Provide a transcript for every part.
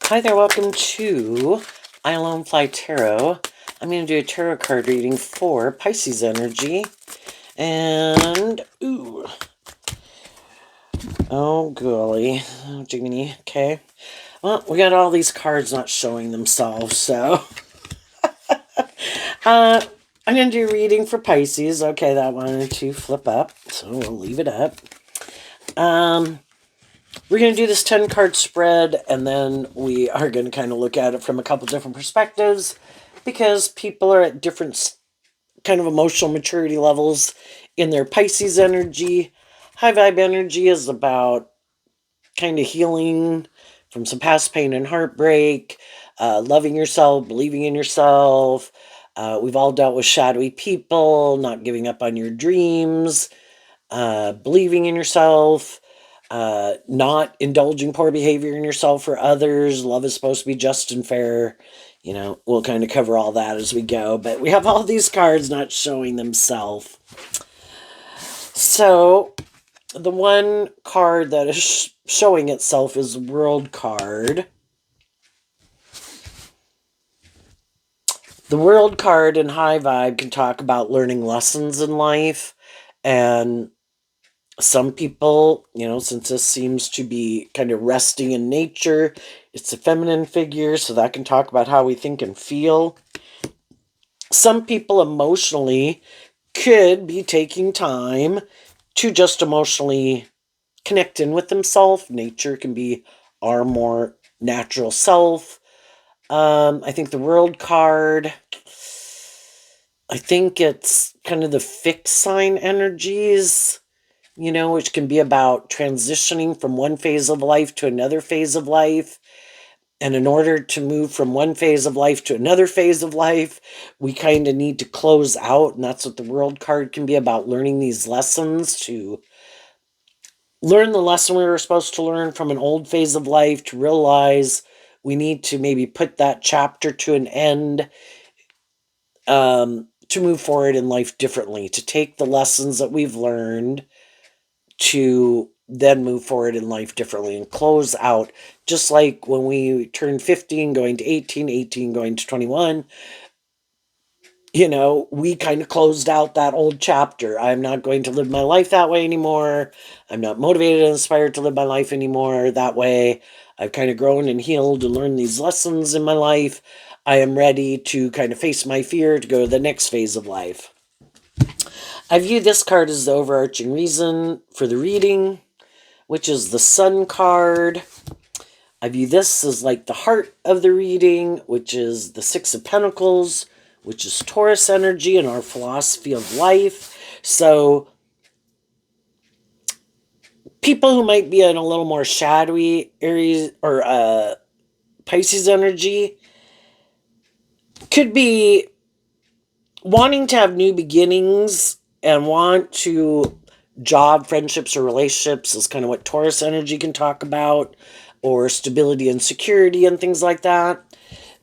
Hi there, welcome to I Alone Fly Tarot. I'm going to do a tarot card reading for Pisces energy. And, oh golly, oh Jiminy, okay. Well, we got all these cards not showing themselves, so. I'm going to do a reading for Pisces. Okay, that wanted to flip up, so we'll leave it up. We're going to do this 10 card spread, and then we are going to kind of look at it from a couple different perspectives because people are at different kind of emotional maturity levels in their Pisces energy. High vibe energy is about kind of healing from some past pain and heartbreak, loving yourself, believing in yourself. We've all dealt with shadowy people, not giving up on your dreams, believing in yourself, not indulging poor behavior in yourself for others. Love is supposed to be just and fair. You know, we'll kind of cover all that as we go, but we have all these cards not showing themselves. So the one card that is showing itself is World card. The World card in high vibe can talk about learning lessons in life, and some people, you know, since this seems to be kind of resting in nature, it's a feminine figure, so that can talk about how we think and feel. Some people emotionally could be taking time to just emotionally connect in with themselves. Nature can be our more natural self. I think the World card, I think it's kind of the fixed sign energies, you know, which can be about transitioning from one phase of life to another phase of life. And in order to move from one phase of life to another phase of life, we kind of need to close out. And that's what the World card can be about, learning these lessons, to learn the lesson we were supposed to learn from an old phase of life, to realize we need to maybe put that chapter to an end, to move forward in life differently, to take the lessons that we've learned to then move forward in life differently and close out. Just like when we turn 15 going to 18, 18 going to 21, you know, we kind of closed out that old chapter. I'm not going to live my life that way anymore. I'm not motivated and inspired to live my life anymore that way. I've kind of grown and healed and learned these lessons in my life. I am ready to kind of face my fear to go to the next phase of life. I view this card as the overarching reason for the reading, which is the Sun card. I view this as like the heart of the reading, which is the Six of Pentacles, which is Taurus energy and our philosophy of life. So people who might be in a little more shadowy Aries or Pisces energy could be wanting to have new beginnings and want to job, friendships, or relationships is kind of what Taurus energy can talk about, or stability and security and things like that.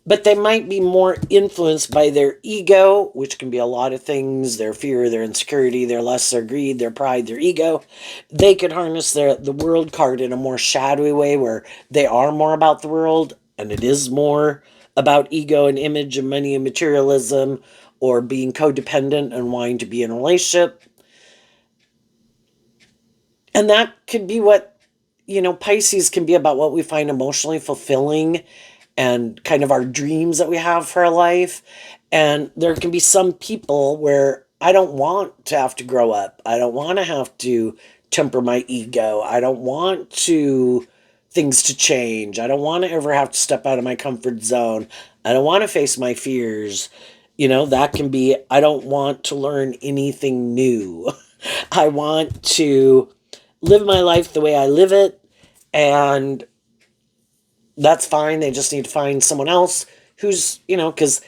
But they might be more influenced by their ego, which can be a lot of things: their fear, their insecurity, their lust, their greed, their pride, their ego. They could harness the World card in a more shadowy way where they are more about the world and it is more about ego and image and money and materialism, or being codependent and wanting to be in a relationship. And that could be what, you know, Pisces can be about, what we find emotionally fulfilling and kind of our dreams that we have for our life. And there can be some people where I don't want to have to grow up. I don't want to have to temper my ego. I don't want to things to change. I don't want to ever have to step out of my comfort zone. I don't want to face my fears. You know, that can be, I don't want to learn anything new. I want to live my life the way I live it, and that's fine. They just need to find someone else who's, you know, because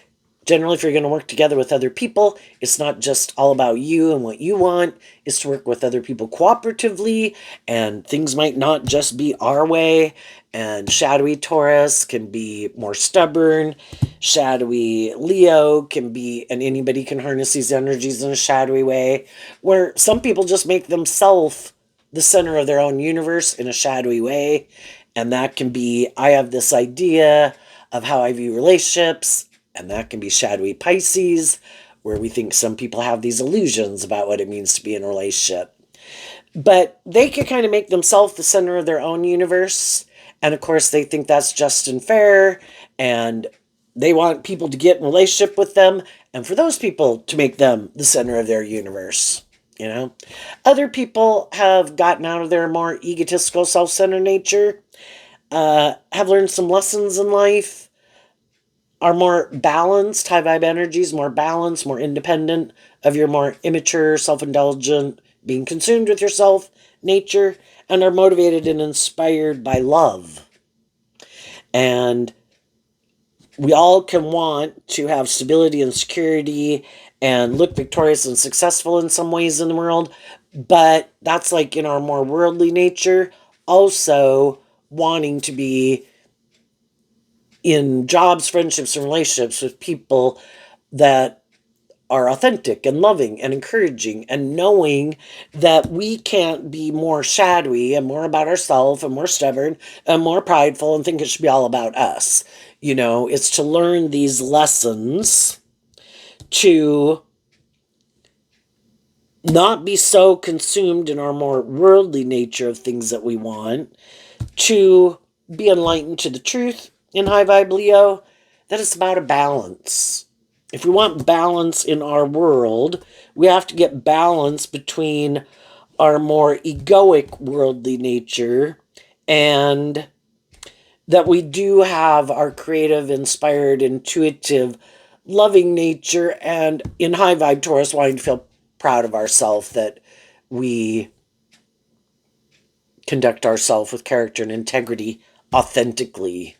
generally if you're going to work together with other people, it's not just all about you and what you want. It's to work with other people cooperatively, and things might not just be our way. And shadowy Taurus can be more stubborn. Shadowy Leo can be, and anybody can harness these energies in a shadowy way, where some people just make themselves the center of their own universe in a shadowy way. And that can be, I have this idea of how I view relationships, and that can be shadowy Pisces, where we think some people have these illusions about what it means to be in a relationship. But they could kind of make themselves the center of their own universe. And of course, they think that's just and fair. And they want people to get in relationship with them. And for those people to make them the center of their universe. You know, other people have gotten out of their more egotistical, self centered nature, have learned some lessons in life, are more balanced, high vibe energies, more balanced, more independent of your more immature, self indulgent, being consumed with yourself nature, and are motivated and inspired by love. And we all can want to have stability and security and look victorious and successful in some ways in the world, but that's like in our more worldly nature. Also, wanting to be in jobs, friendships, and relationships with people that are authentic and loving and encouraging, and knowing that we can't be more shadowy and more about ourselves and more stubborn and more prideful and think it should be all about us. You know, it's to learn these lessons to not be so consumed in our more worldly nature of things that we want, to be enlightened to the truth in high vibe Leo, that it's about a balance. If we want balance in our world, we have to get balance between our more egoic worldly nature and that we do have our creative, inspired, intuitive, loving nature, and in high vibe Taurus, wanting to feel proud of ourselves that we conduct ourselves with character and integrity authentically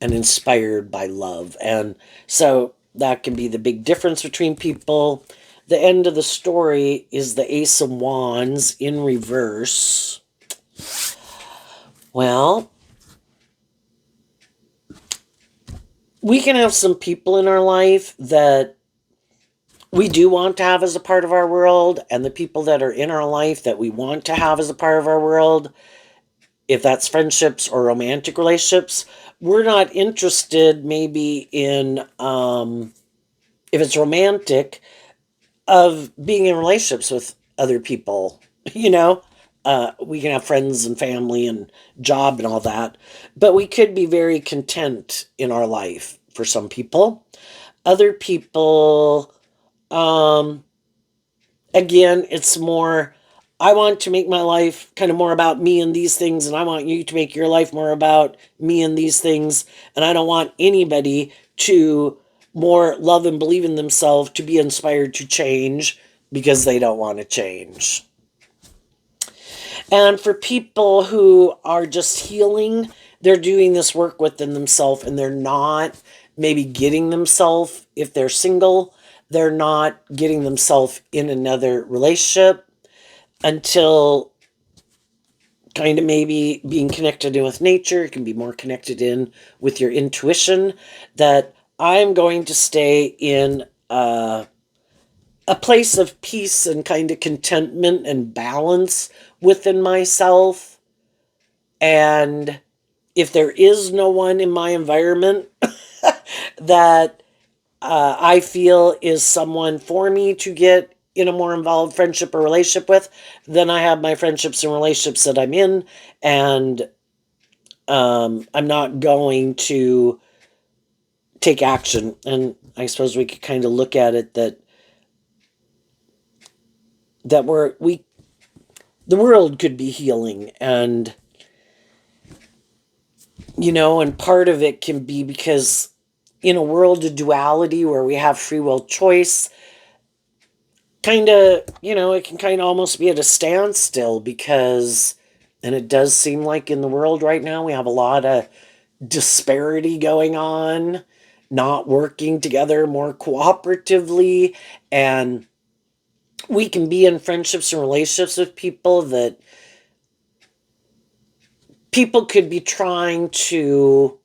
and inspired by love. And so that can be the big difference between people. The end of the story is the Ace of Wands in reverse. Well, we can have some people in our life that we do want to have as a part of our world, and the people that are in our life that we want to have as a part of our world, if that's friendships or romantic relationships, we're not interested maybe in, if it's romantic, of being in relationships with other people. You know, we can have friends and family and job and all that, but we could be very content in our life for some people. Other people, um, again, it's more, I want to make my life kind of more about me and these things, and I want you to make your life more about me and these things. And I don't want anybody to more love and believe in themselves to be inspired to change because they don't want to change. And for people who are just healing, they're doing this work within themselves, and they're not maybe getting themselves, if they're single, they're not getting themselves in another relationship until kind of maybe being connected in with nature. It can be more connected in with your intuition, that I'm going to stay in a place of peace and kind of contentment and balance within myself. And if there is no one in my environment that I feel is someone for me to get in a more involved friendship or relationship with, then I have my friendships and relationships that I'm in, and I'm not going to take action. And I suppose we could kind of look at it that we the world could be healing, and you know, and part of it can be because in a world of duality where we have free will choice, kind of, you know, it can kind of almost be at a standstill because, and it does seem like in the world right now, we have a lot of disparity going on, not working together more cooperatively. And we can be in friendships and relationships with people that people could be trying to,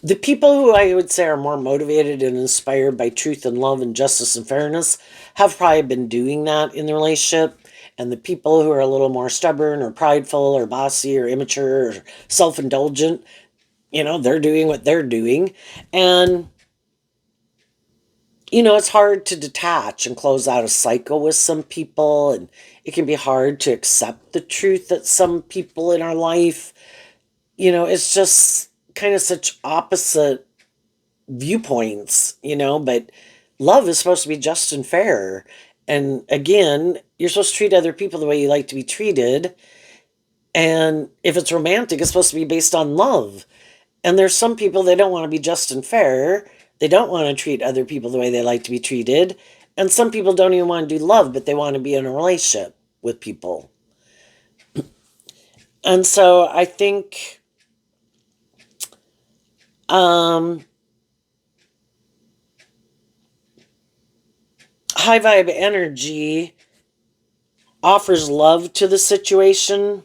the people who I would say are more motivated and inspired by truth and love and justice and fairness have probably been doing that in the relationship. And the people who are a little more stubborn or prideful or bossy or immature or self-indulgent, they're doing what they're doing. And it's hard to detach and close out a cycle with some people, and it can be hard to accept the truth that some people in our life, it's just kind of such opposite viewpoints, but love is supposed to be just and fair. And again, you're supposed to treat other people the way you like to be treated. And if it's romantic, it's supposed to be based on love. And there's some people, they don't want to be just and fair. They don't want to treat other people the way they like to be treated. And some people don't even want to do love, but they want to be in a relationship with people. And so I think high vibe energy offers love to the situation.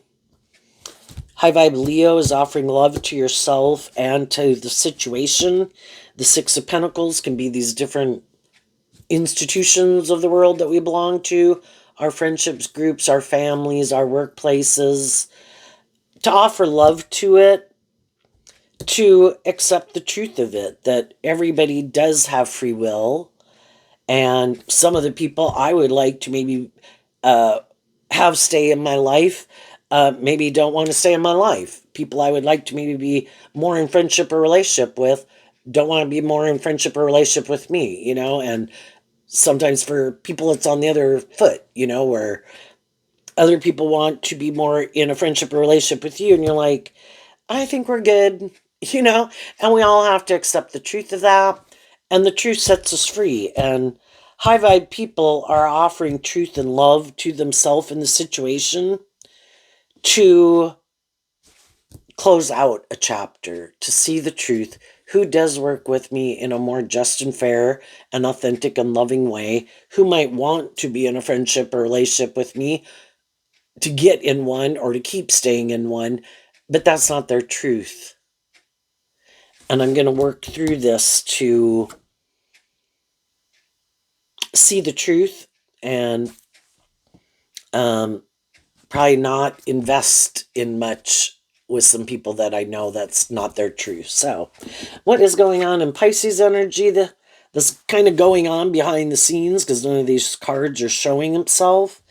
High vibe Leo is offering love to yourself and to the situation. The Six of Pentacles can be these different institutions of the world that we belong to, our friendships, groups, our families, our workplaces, to offer love to it, to accept the truth of it, that everybody does have free will. And some of the people I would like to maybe uh, have stay in my life maybe don't want to stay in my life. People I would like to maybe be more in friendship or relationship with don't want to be more in friendship or relationship with me, and sometimes for people it's on the other foot, where other people want to be more in a friendship or relationship with you, and you're like, I think we're good, and we all have to accept the truth of that, and the truth sets us free. And high vibe people are offering truth and love to themselves in the situation to close out a chapter, to see the truth, who does work with me in a more just and fair and authentic and loving way, who might want to be in a friendship or relationship with me, to get in one or to keep staying in one, but that's not their truth. And I'm going to work through this to see the truth and probably not invest in much with some people that I know that's not their truth. So, what is going on in Pisces energy? This kind of going on behind the scenes, because none of these cards are showing himself,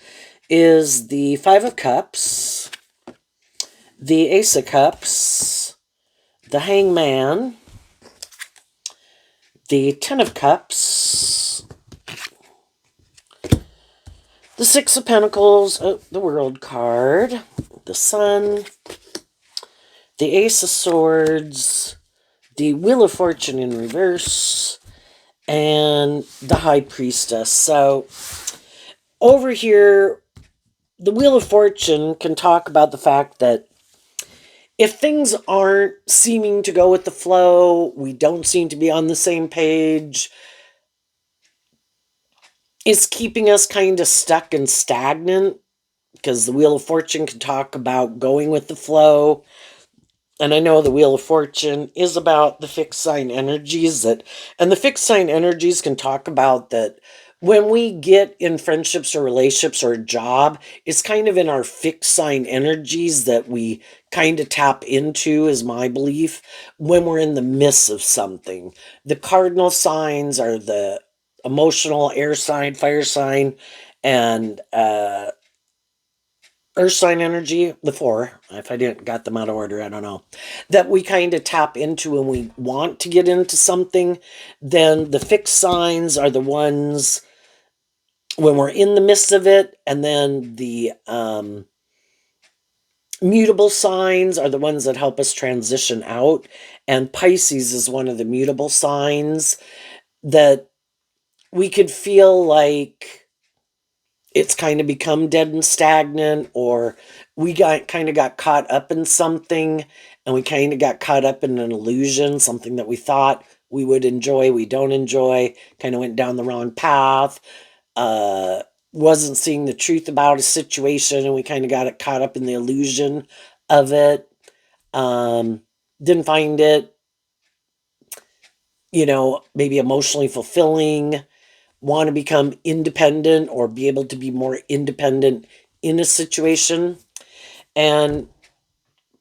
is the Five of Cups, the Ace of Cups, the Hangman, the Ten of Cups, the Six of Pentacles, the World card, the Sun, the Ace of Swords, the Wheel of Fortune in reverse, and the High Priestess. So over here, the Wheel of Fortune can talk about the fact that if things aren't seeming to go with the flow, we don't seem to be on the same page, it's keeping us kind of stuck and stagnant, because the Wheel of Fortune can talk about going with the flow. And I know the Wheel of Fortune is about the fixed sign energies and the fixed sign energies can talk about that when we get in friendships or relationships or a job, it's kind of in our fixed sign energies that we kind of tap into, is my belief, when we're in the midst of something. The cardinal signs are the emotional air sign, fire sign, and earth sign energy, the four, if I didn't got them out of order, I don't know, that we kind of tap into when we want to get into something. Then the fixed signs are the ones when we're in the midst of it. And then the mutable signs are the ones that help us transition out. And Pisces is one of the mutable signs that we could feel like it's kind of become dead and stagnant, or we got caught up in something, and we kind of got caught up in an illusion, something that we thought we would enjoy, we don't enjoy, kind of went down the wrong path, uh, wasn't seeing the truth about a situation, and we kind of got it caught up in the illusion of it. Didn't find it, maybe emotionally fulfilling, want to become independent or be able to be more independent in a situation. And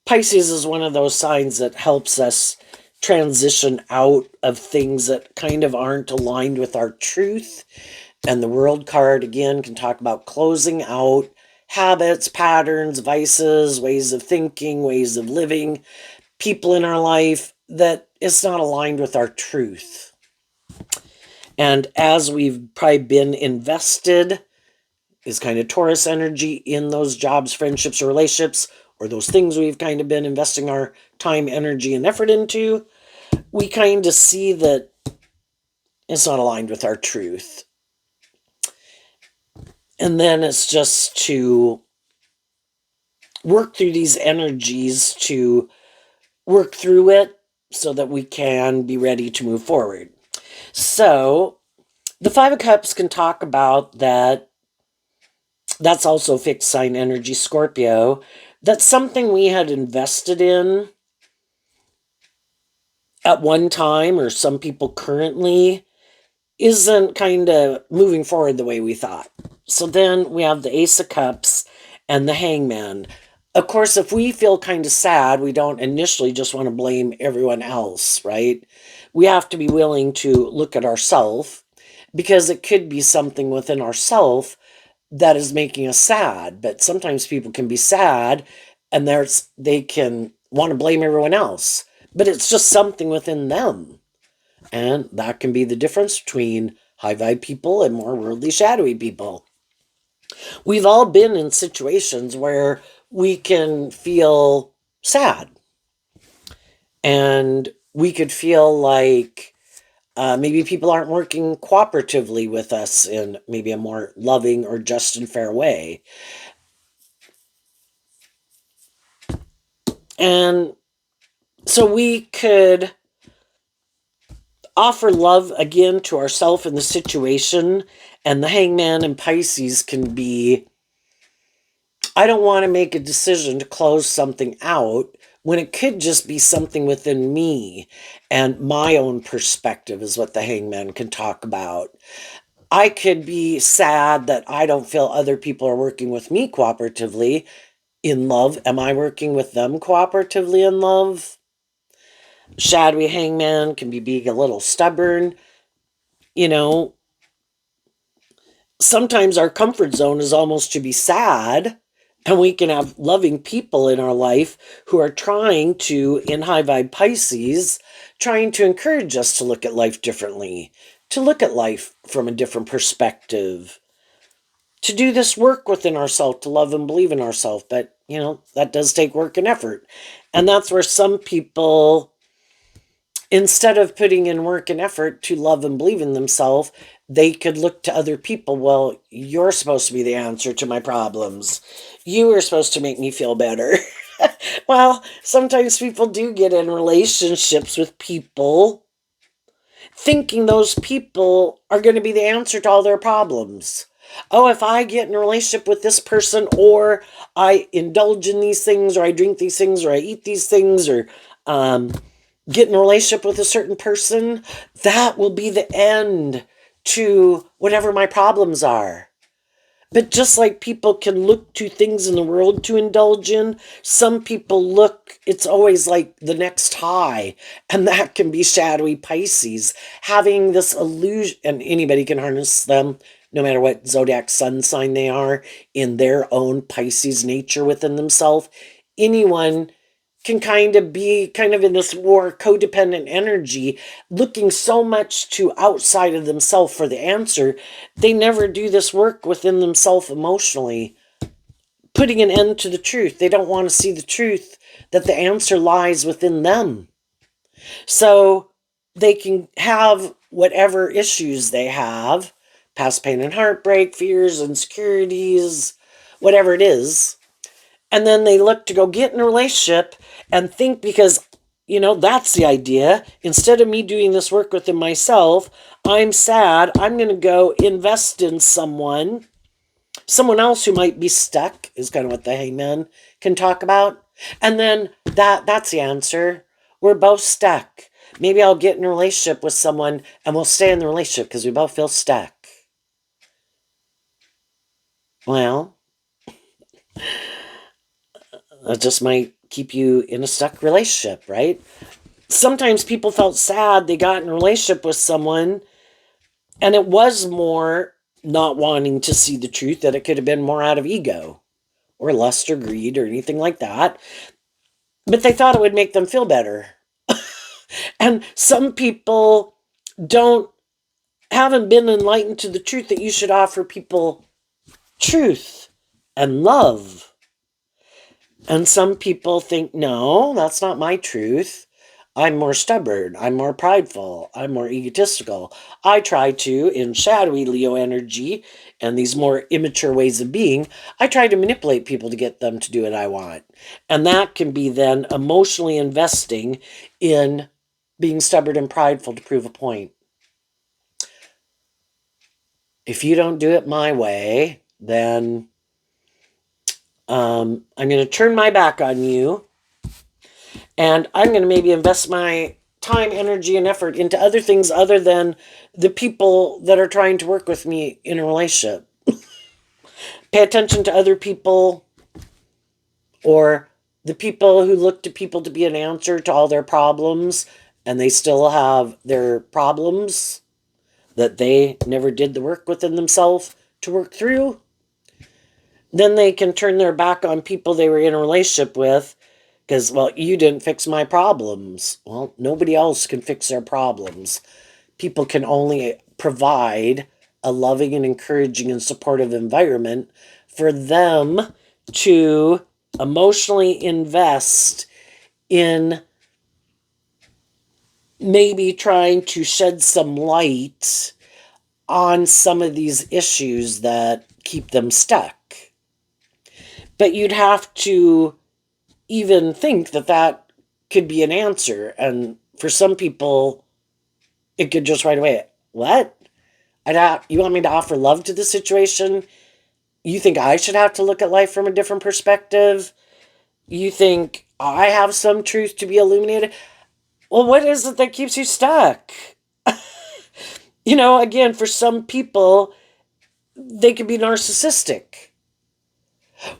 Pisces is one of those signs that helps us transition out of things that kind of aren't aligned with our truth. And the World card, again, can talk about closing out habits, patterns, vices, ways of thinking, ways of living, people in our life that is not aligned with our truth. And as we've probably been invested, is kind of Taurus energy in those jobs, friendships, or relationships, or those things we've kind of been investing our time, energy, and effort into, we kind of see that it's not aligned with our truth. And then it's just to work through these energies, to work through it so that we can be ready to move forward. So the Five of Cups can talk about that. That's also fixed sign energy, Scorpio. That's something we had invested in at one time, or some people currently, isn't kind of moving forward the way we thought. So then we have the Ace of Cups and the Hangman. Of course, if we feel kind of sad, we don't initially just want to blame everyone else, right? We have to be willing to look at ourselves, because it could be something within ourselves that is making us sad. But sometimes people can be sad and they can want to blame everyone else, but it's just something within them. And that can be the difference between high vibe people and more worldly, shadowy people. We've all been in situations where we can feel sad, and we could feel like maybe people aren't working cooperatively with us in maybe a more loving or just and fair way. And so we could offer love again to ourselves in the situation. And the Hangman and Pisces can be, I don't want to make a decision to close something out, when it could just be something within me and my own perspective, is what the Hangman can talk about. I could be sad that I don't feel other people are working with me cooperatively in love. Am I working with them cooperatively in love? Shadowy Hangman can be being a little stubborn. You know, sometimes our comfort zone is almost to be sad, and we can have loving people in our life who are trying to, in high vibe Pisces, trying to encourage us to look at life differently, to look at life from a different perspective, to do this work within ourselves, to love and believe in ourselves. But, that does take work and effort. And that's where some people, instead of putting in work and effort to love and believe in themselves, they could look to other people. Well, you're supposed to be the answer to my problems. You are supposed to make me feel better. Well, sometimes people do get in relationships with people thinking those people are going to be the answer to all their problems. Oh, if I get in a relationship with this person, or I indulge in these things, or I drink these things, or I eat these things, or get in a relationship with a certain person, that will be the end to whatever my problems are. But just like people can look to things in the world to indulge in, some people look, it's always like the next high. And that can be shadowy Pisces, having this illusion, and anybody can harness them, no matter what zodiac sun sign they are, in their own Pisces nature within themselves. Anyone can kind of be kind of in this more codependent energy, looking so much to outside of themselves for the answer. They never do this work within themselves emotionally, putting an end to the truth. They don't want to see the truth, that the answer lies within them. So they can have whatever issues they have, past pain and heartbreak, fears, insecurities, whatever it is, and then they look to go get in a relationship and think, because, that's the idea. Instead of me doing this work within myself, I'm sad, I'm going to go invest in someone else who might be stuck, is kind of what the Hangman can talk about. And then that's the answer. We're both stuck. Maybe I'll get in a relationship with someone and we'll stay in the relationship because we both feel stuck. Well, That just might keep you in a stuck relationship, right? Sometimes people felt sad they got in a relationship with someone, and it was more not wanting to see the truth, that it could have been more out of ego or lust or greed or anything like that. But they thought it would make them feel better. And some people don't haven't been enlightened to the truth that you should offer people truth and love. And some people think, no, that's not my truth. I'm more stubborn. I'm more prideful. I'm more egotistical. I try to, in shadowy Leo energy and these more immature ways of being, I try to manipulate people to get them to do what I want. And that can be then emotionally investing in being stubborn and prideful to prove a point. If you don't do it my way, then I'm going to turn my back on you, and I'm going to maybe invest my time, energy, and effort into other things other than the people that are trying to work with me in a relationship. Pay attention to other people, or the people who look to people to be an answer to all their problems, and they still have their problems that they never did the work within themselves to work through. Then they can turn their back on people they were in a relationship with because, well, you didn't fix my problems. Well, nobody else can fix their problems. People can only provide a loving and encouraging and supportive environment for them to emotionally invest in maybe trying to shed some light on some of these issues that keep them stuck. But you'd have to even think that that could be an answer. And for some people, it could just right away, what? You want me to offer love to the situation? You think I should have to look at life from a different perspective? You think I have some truth to be illuminated? Well, what is it that keeps you stuck? Again, for some people, they could be narcissistic.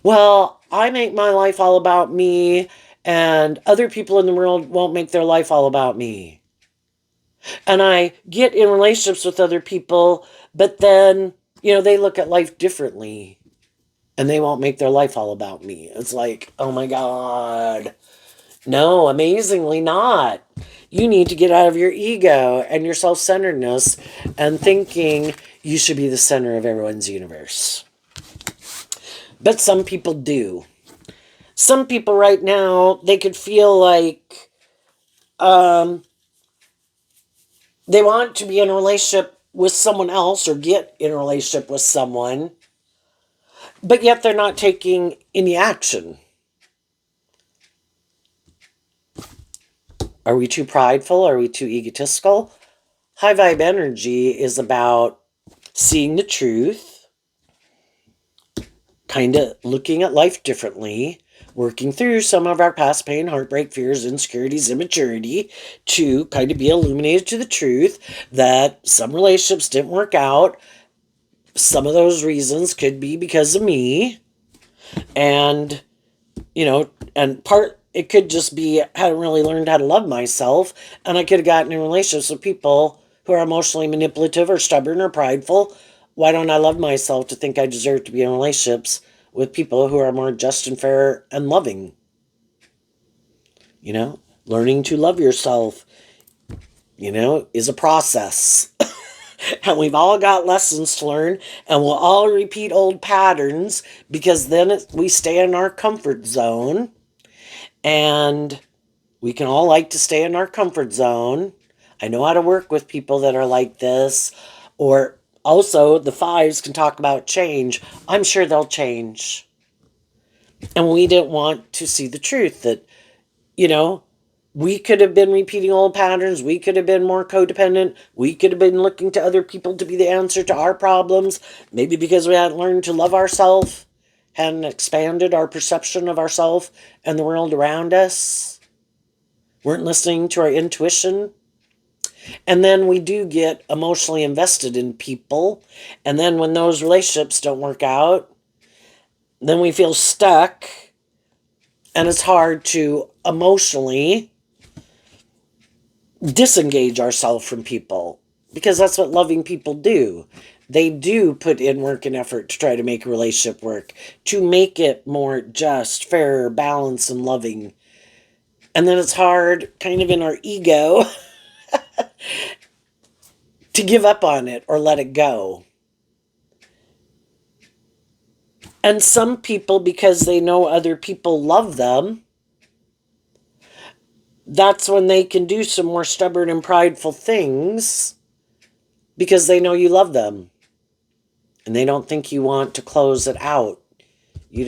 Well, I make my life all about me, and other people in the world won't make their life all about me. And I get in relationships with other people, but then, they look at life differently, and they won't make their life all about me. It's like, oh my God. No, amazingly not. You need to get out of your ego and your self-centeredness and thinking you should be the center of everyone's universe. But some people do. Some people right now, they could feel like they want to be in a relationship with someone else or get in a relationship with someone, but yet they're not taking any action. Are we too prideful? Are we too egotistical? High vibe energy is about seeing the truth, kind of looking at life differently, working through some of our past pain, heartbreak, fears, insecurities, immaturity to kind of be illuminated to the truth that some relationships didn't work out. Some of those reasons could be because of me. And, it could just be I hadn't really learned how to love myself, and I could have gotten in relationships with people who are emotionally manipulative or stubborn or prideful. Why don't I love myself to think I deserve to be in relationships with people who are more just and fair and loving? Learning to love yourself, is a process. And we've all got lessons to learn, and we'll all repeat old patterns because then we stay in our comfort zone. And we can all like to stay in our comfort zone. I know how to work with people that are like this. Or also, the fives can talk about change. I'm sure they'll change. And we didn't want to see the truth that, we could have been repeating old patterns. We could have been more codependent. We could have been looking to other people to be the answer to our problems. Maybe because we hadn't learned to love ourselves, hadn't expanded our perception of ourselves and the world around us, weren't listening to our intuition. And then we do get emotionally invested in people. And then when those relationships don't work out, then we feel stuck. And it's hard to emotionally disengage ourselves from people because that's what loving people do. They do put in work and effort to try to make a relationship work, to make it more just, fair, balanced, and loving. And then it's hard, kind of in our ego, to give up on it or let it go. And some people, because they know other people love them, that's when they can do some more stubborn and prideful things because they know you love them and they don't think you want to close it out. You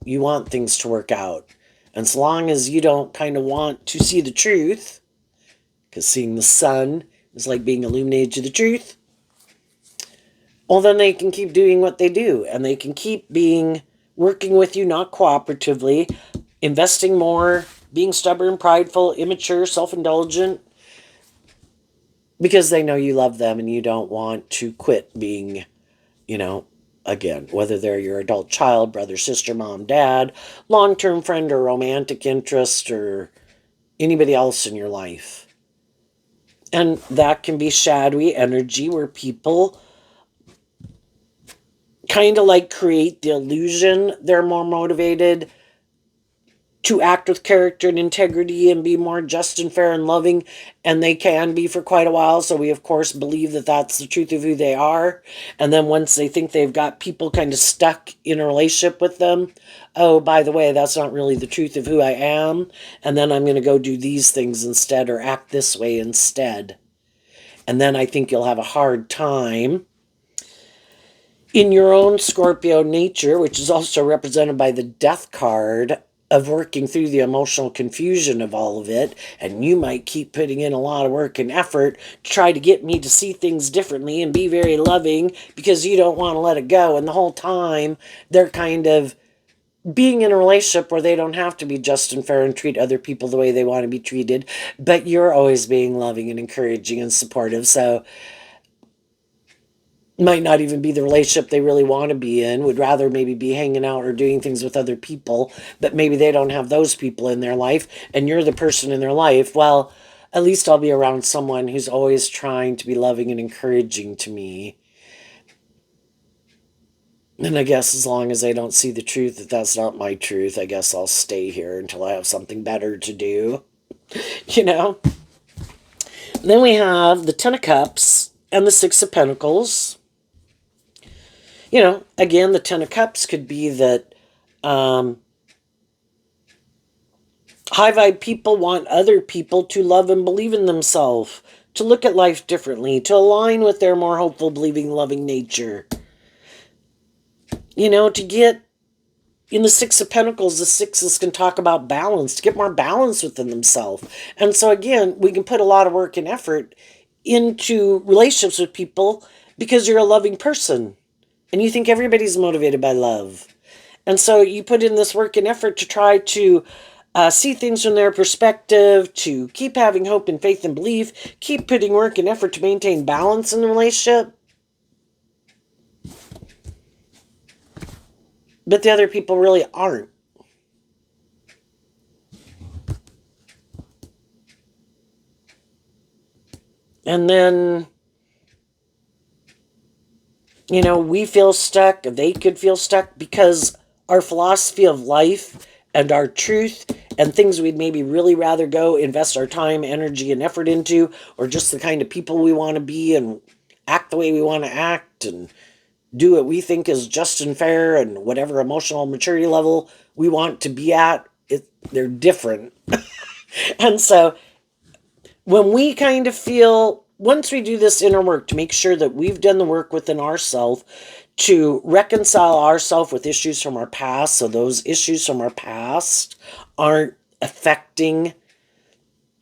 want things to work out. And as long as you don't kind of want to see the truth, because seeing the sun is like being illuminated to the truth, well, then they can keep doing what they do and they can keep working with you, not cooperatively, investing more, being stubborn, prideful, immature, self-indulgent, because they know you love them and you don't want to quit being, you know, again, whether they're your adult child, brother, sister, mom, dad, long-term friend or romantic interest or anybody else in your life. And that can be shadowy energy where people kind of like create the illusion they're more motivated to act with character and integrity and be more just and fair and loving, and they can be for quite a while. So we, of course, believe that that's the truth of who they are. And then once they think they've got people kind of stuck in a relationship with them, oh, by the way, that's not really the truth of who I am. And then I'm going to go do these things instead or act this way instead. And then I think you'll have a hard time in your own Scorpio nature, which is also represented by the death card, of working through the emotional confusion of all of it. And you might keep putting in a lot of work and effort to try to get me to see things differently and be very loving because you don't want to let it go. And the whole time they're kind of being in a relationship where they don't have to be just and fair and treat other people the way they want to be treated, but you're always being loving and encouraging and supportive. So might not even be the relationship they really want to be in, would rather maybe be hanging out or doing things with other people, but maybe they don't have those people in their life and you're the person in their life. Well, at least I'll be around someone who's always trying to be loving and encouraging to me. And I guess as long as I don't see the truth that that's not my truth, I guess I'll stay here until I have something better to do, you know? Then we have the Ten of Cups and the Six of Pentacles. Again, the Ten of Cups could be that high vibe people want other people to love and believe in themselves, to look at life differently, to align with their more hopeful, believing, loving nature. To get in the Six of Pentacles, the sixes can talk about balance, to get more balance within themselves. And so again, we can put a lot of work and effort into relationships with people because you're a loving person and you think everybody's motivated by love. And so you put in this work and effort to try to see things from their perspective, to keep having hope and faith and belief, keep putting work and effort to maintain balance in the relationship. But the other people really aren't. And then, we feel stuck, they could feel stuck because our philosophy of life and our truth and things we'd maybe really rather go invest our time, energy, and effort into, or just the kind of people we want to be and act the way we want to act and do what we think is just and fair and whatever emotional maturity level we want to be at, they're different. And so when we kind of feel, once we do this inner work to make sure that we've done the work within ourselves to reconcile ourselves with issues from our past, so those issues from our past aren't affecting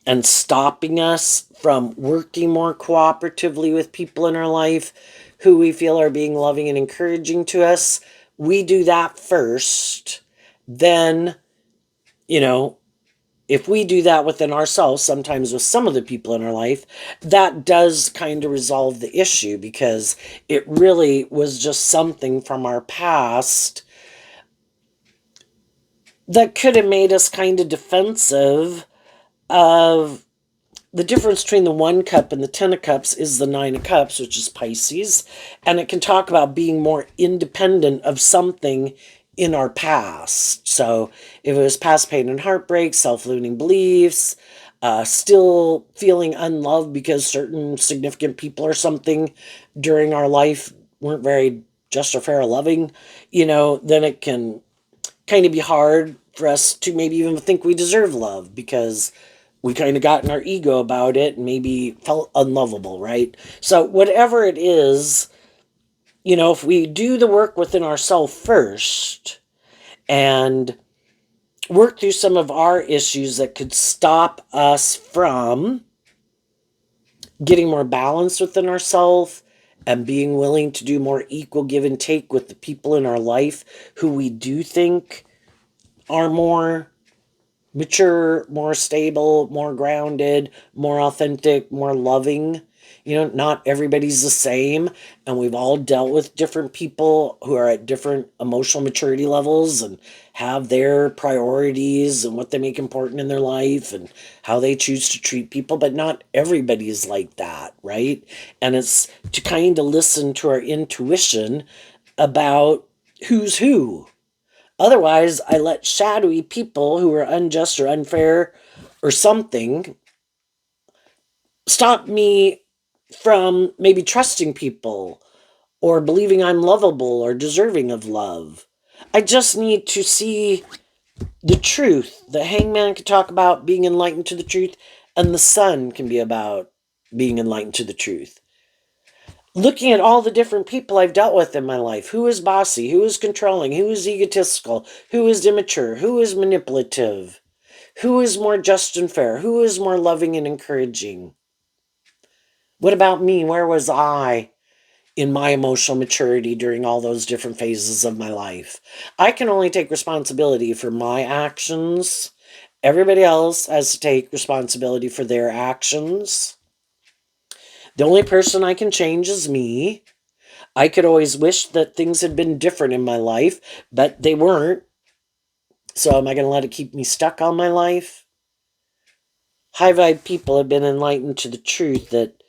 and stopping us from working more cooperatively with people in our life who we feel are being loving and encouraging to us, we do that first. Then, if we do that within ourselves, sometimes with some of the people in our life, that does kind of resolve the issue because it really was just something from our past that could have made us kind of defensive of the difference between the 1 cup and the 10 of cups is the 9 of cups, which is Pisces. And it can talk about being more independent of something in our past. So if it was past pain and heartbreak, self-limiting beliefs, still feeling unloved because certain significant people or something during our life weren't very just or fair or loving, then it can kind of be hard for us to maybe even think we deserve love because we kind of got in our ego about it and maybe felt unlovable, right? So, whatever it is, if we do the work within ourselves first and work through some of our issues that could stop us from getting more balance within ourselves and being willing to do more equal give and take with the people in our life who we do think are more mature, more stable, more grounded, more authentic, more loving. Not everybody's the same, and we've all dealt with different people who are at different emotional maturity levels and have their priorities and what they make important in their life and how they choose to treat people, but not everybody is like that, right? And it's to kind of listen to our intuition about who's who. Otherwise, I let shadowy people who are unjust or unfair or something stop me from maybe trusting people or believing I'm lovable or deserving of love. I just need to see the truth. The hangman can talk about being enlightened to the truth, and the sun can be about being enlightened to the truth. Looking at all the different people I've dealt with in my life, who is bossy, who is controlling, who is egotistical, who is immature, who is manipulative, who is more just and fair, who is more loving and encouraging. What about me? Where was I in my emotional maturity during all those different phases of my life? I can only take responsibility for my actions. Everybody else has to take responsibility for their actions. The only person I can change is me. I could always wish that things had been different in my life, but they weren't. So am I going to let it keep me stuck on my life? High vibe people have been enlightened to the truth that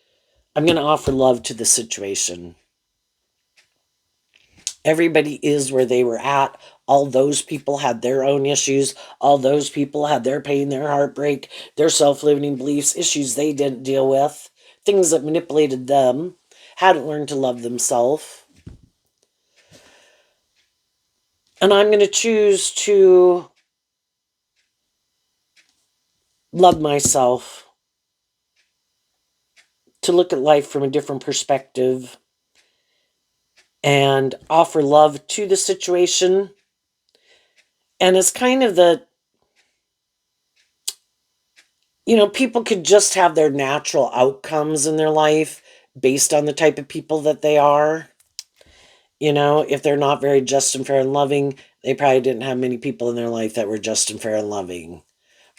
I'm going to offer love to the situation. Everybody is where they were at. All those people had their own issues. All those people had their pain, their heartbreak, their self-limiting beliefs, issues they didn't deal with, things that manipulated them, hadn't learned to love themselves. And I'm going to choose to love myself, to look at life from a different perspective, and offer love to the situation. And it's kind of people could just have their natural outcomes in their life based on the type of people that they are. If they're not very just and fair and loving, they probably didn't have many people in their life that were just and fair and loving.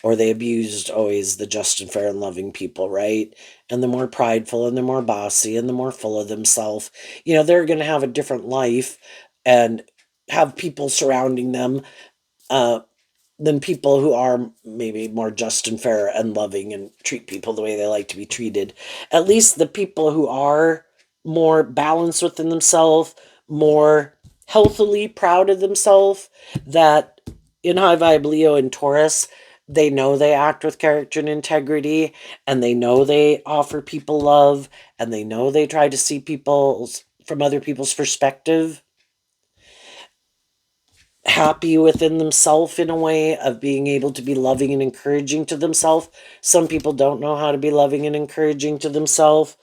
Or they abused always the just and fair and loving people, right? And the more prideful and the more bossy and the more full of themselves, they're going to have a different life and have people surrounding them uh, than people who are maybe more just and fair and loving and treat people the way they like to be treated. At least the people who are more balanced within themselves, more healthily proud of themselves, that in high vibe Leo and Taurus, they know they act with character and integrity, and they know they offer people love, and they know they try to see people from other people's perspective, happy within themselves in a way of being able to be loving and encouraging to themselves. Some people don't know how to be loving and encouraging to themselves,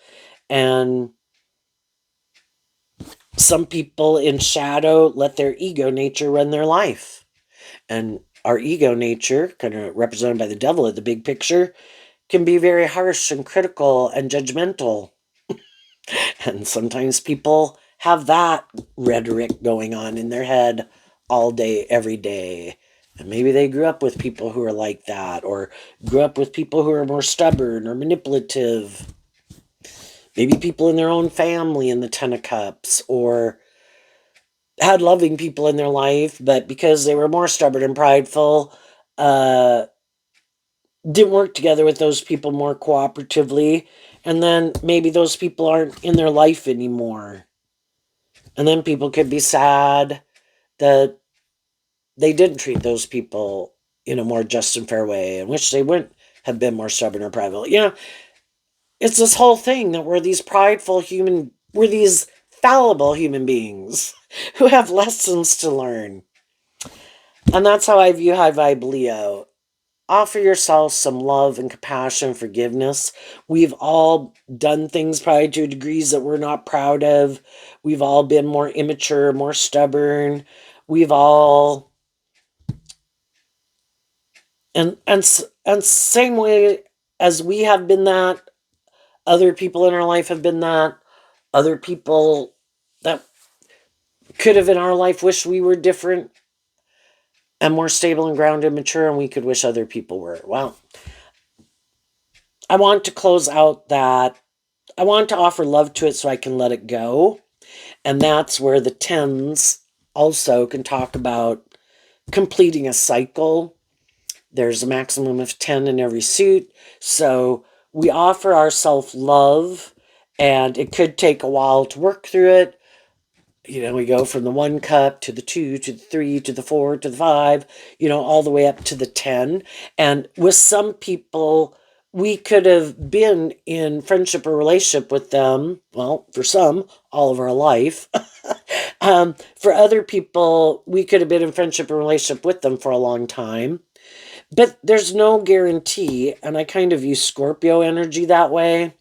and some people in shadow let their ego nature run their life. And our ego nature, kind of represented by the devil at the big picture, can be very harsh and critical and judgmental. And sometimes people have that rhetoric going on in their head all day, every day. And maybe they grew up with people who are like that, or grew up with people who are more stubborn or manipulative. Maybe people in their own family in the 10 of Cups, or had loving people in their life, but because they were more stubborn and prideful, uh, didn't work together with those people more cooperatively. And then maybe those people aren't in their life anymore. And then people could be sad that they didn't treat those people in a more just and fair way, and wish they wouldn't have been more stubborn or prideful. It's this whole thing that we're these fallible human beings who have lessons to learn. And that's how I view high vibe Leo. Offer yourself some love and compassion, forgiveness. We've all done things probably to degrees that we're not proud of. We've all been more immature, more stubborn. We've all and same way as we have been that, other people in our life have been that. Other people that could have in our life wish we were different and more stable and grounded and mature, and we could wish other people were. Well, I want to close out that I want to offer love to it so I can let it go. And that's where the tens also can talk about completing a cycle. There's a maximum of 10 in every suit. So we offer ourselves love, and it could take a while to work through it. We go from the 1 cup to the 2 to the 3 to the 4 to the 5, all the way up to the 10. And with some people, we could have been in friendship or relationship with them, well, for some, all of our life. For other people, we could have been in friendship or relationship with them for a long time. But there's no guarantee, and I kind of use Scorpio energy that way.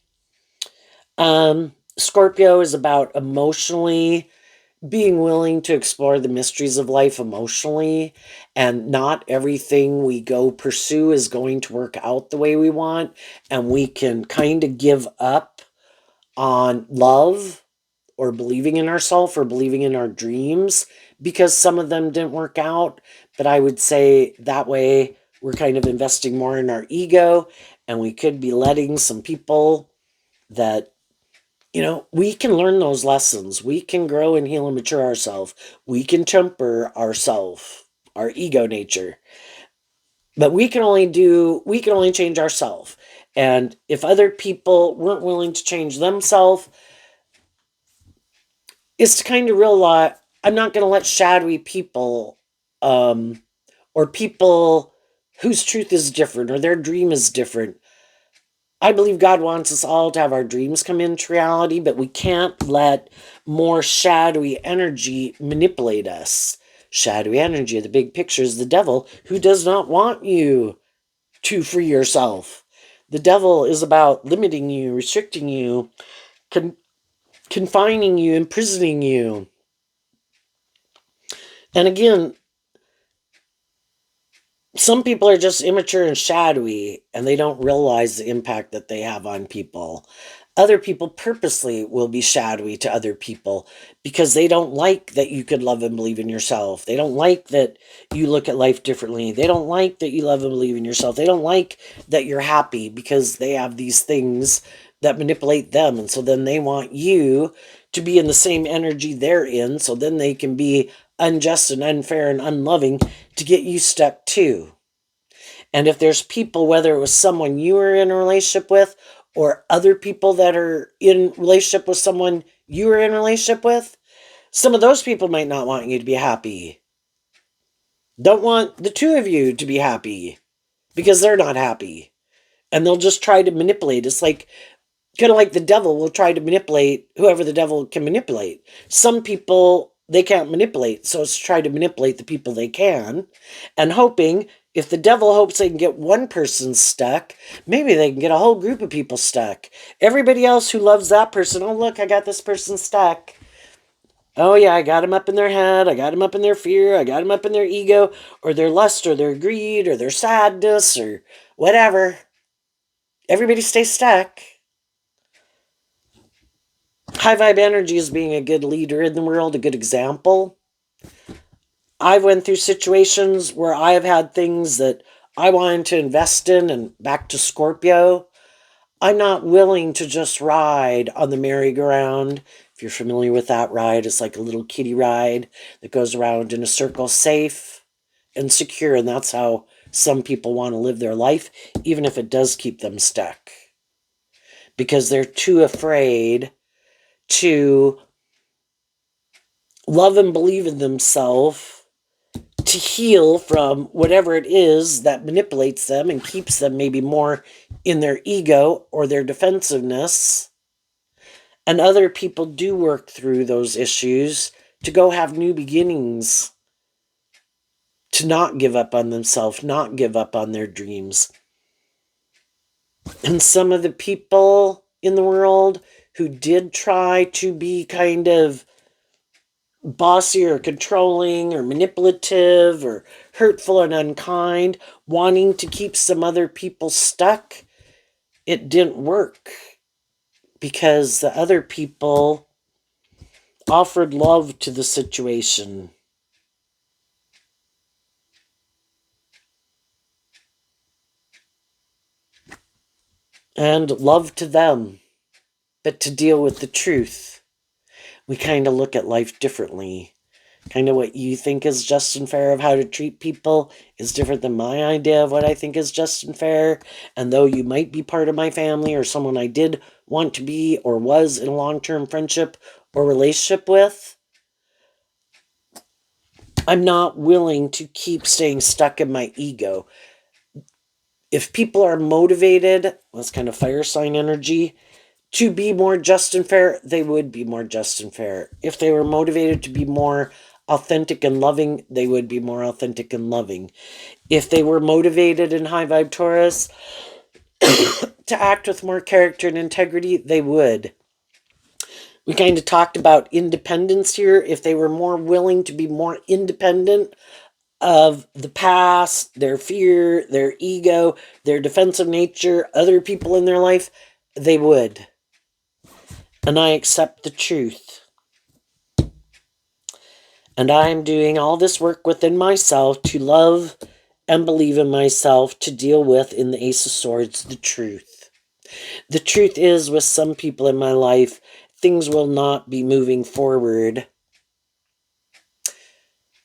Scorpio is about emotionally being willing to explore the mysteries of life emotionally, and not everything we go pursue is going to work out the way we want, and we can kind of give up on love or believing in ourselves or believing in our dreams because some of them didn't work out. But I would say that way we're kind of investing more in our ego, and we could be letting some people that we can learn those lessons. We can grow and heal and mature ourselves. We can temper ourselves, our ego nature. But we can only change ourselves. And if other people weren't willing to change themselves, it's to kind of realize I'm not going to let shadowy people, or people whose truth is different or their dream is different. I believe God wants us all to have our dreams come into reality, but we can't let more shadowy energy manipulate us. Shadowy energy, the big picture, is the devil, who does not want you to free yourself. The devil is about limiting you, restricting you, confining you, imprisoning you. And again, some people are just immature and shadowy, and they don't realize the impact that they have on people. Other people purposely will be shadowy to other people because they don't like that you could love and believe in yourself. They don't like that you look at life differently. They don't like that you love and believe in yourself. They don't like that you're happy because they have these things that manipulate them. And so then they want you to be in the same energy they're in, so then they can be unjust and unfair and unloving to get you stuck too. And if there's people, whether it was someone you were in a relationship with or other people that are in relationship with someone you were in a relationship with, some of those people might not want you to be happy. Don't want the two of you to be happy because they're not happy. And they'll just try to manipulate. It's like kind of like the devil will try to manipulate whoever the devil can manipulate. Some people they can't manipulate, so it's try to manipulate the people they can, and hoping if the devil hopes they can get one person stuck, maybe they can get a whole group of people stuck. Everybody else who loves that person, oh look, I got this person stuck. Oh yeah, I got them up in their head, I got them up in their fear, I got them up in their ego, or their lust, or their greed, or their sadness, or whatever. Everybody stays stuck. High vibe energy is being a good leader in the world, a good example. I've went through situations where I have had things that I wanted to invest in, and back to Scorpio, I'm not willing to just ride on the merry-go-round If you're familiar with that ride, it's like a little kiddie ride that goes around in a circle, safe and secure. And that's how some people want to live their life, even if it does keep them stuck, because they're too afraid to love and believe in themselves, to heal from whatever it is that manipulates them and keeps them maybe more in their ego or their defensiveness. And other people do work through those issues to go have new beginnings, to not give up on themselves, not give up on their dreams. And some of the people in the world who did try to be kind of bossy or controlling or manipulative or hurtful and unkind, wanting to keep some other people stuck, it didn't work, because the other people offered love to the situation and love to them. But to deal with the truth, we kind of look at life differently. Kind of what you think is just and fair of how to treat people is different than my idea of what I think is just and fair. And though you might be part of my family or someone I did want to be or was in a long-term friendship or relationship with, I'm not willing to keep staying stuck in my ego. If people are motivated, that's kind of fire sign energy, to be more just and fair, they would be more just and fair. If they were motivated to be more authentic and loving, they would be more authentic and loving. If they were motivated in high vibe Taurus to act with more character and integrity, they would. We kind of talked about independence here. If they were more willing to be more independent of the past, their fear, their ego, their defensive nature, other people in their life, they would. And I accept the truth. And I am doing all this work within myself to love and believe in myself, to deal with, in the Ace of Swords, the truth. The truth is, with some people in my life, things will not be moving forward.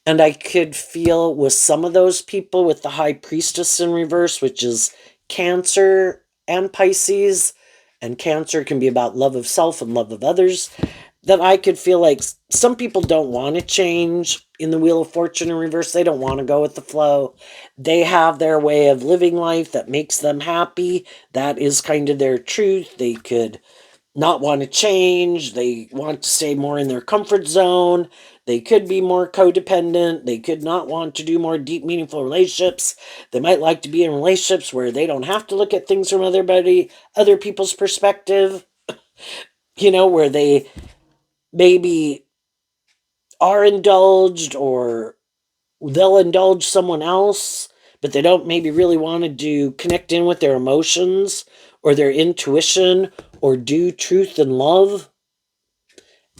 And I could feel with some of those people, with the High Priestess in reverse, which is Cancer and Pisces, and Cancer can be about love of self and love of others, that I could feel like some people don't want to change in the Wheel of Fortune in reverse. They don't want to go with the flow. They have their way of living life that makes them happy. That is kind of their truth. They could not want to change. They want to stay more in their comfort zone. They could be more codependent. They could not want to do more deep, meaningful relationships. They might like to be in relationships where they don't have to look at things from other people's perspective, where they maybe are indulged, or they'll indulge someone else, but they don't maybe really want to connect in with their emotions or their intuition or do truth and love.